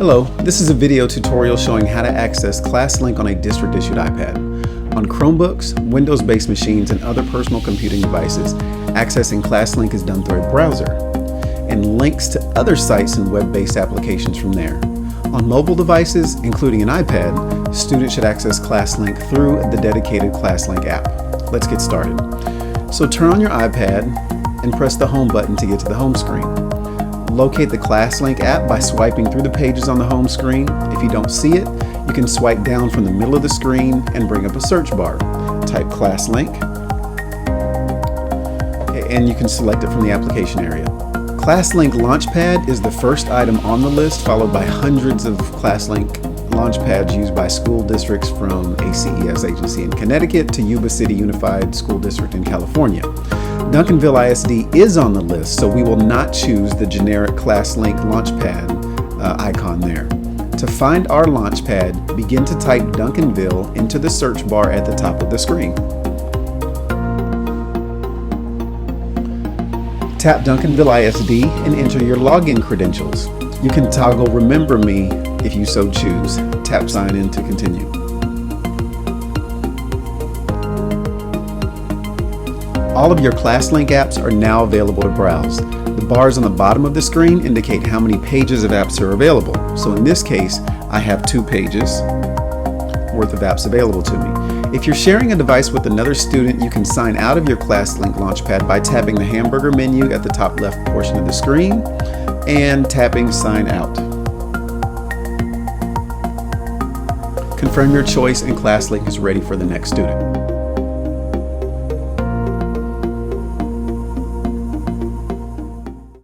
Hello, this is a video tutorial showing how to access ClassLink on a district-issued iPad. On Chromebooks, Windows-based machines, and other personal computing devices, accessing ClassLink is done through a browser, and links to other sites and web-based applications from there. On mobile devices, including an iPad, students should access ClassLink through the dedicated ClassLink app. Let's get started. So turn on your iPad and press the home button to get to the home screen. Locate the ClassLink app by swiping through the pages on the home screen. If you don't see it, you can swipe down from the middle of the screen and bring up a search bar. Type ClassLink, and you can select it from the application area. ClassLink Launchpad is the first item on the list, followed by hundreds of ClassLink Launchpads used by school districts from a CES agency in Connecticut to Yuba City Unified School District in California. Duncanville ISD is on the list, so we will not choose the generic ClassLink Launchpad icon there. To find our Launchpad, begin to type Duncanville into the search bar at the top of the screen. Tap Duncanville ISD and enter your login credentials. You can toggle Remember Me if you so choose. Tap Sign In to continue. All of your ClassLink apps are now available to browse. The bars on the bottom of the screen indicate how many pages of apps are available. So in this case, I have 2 pages worth of apps available to me. If you're sharing a device with another student, you can sign out of your ClassLink Launchpad by tapping the hamburger menu at the top left portion of the screen and tapping Sign Out. Confirm your choice and ClassLink is ready for the next student.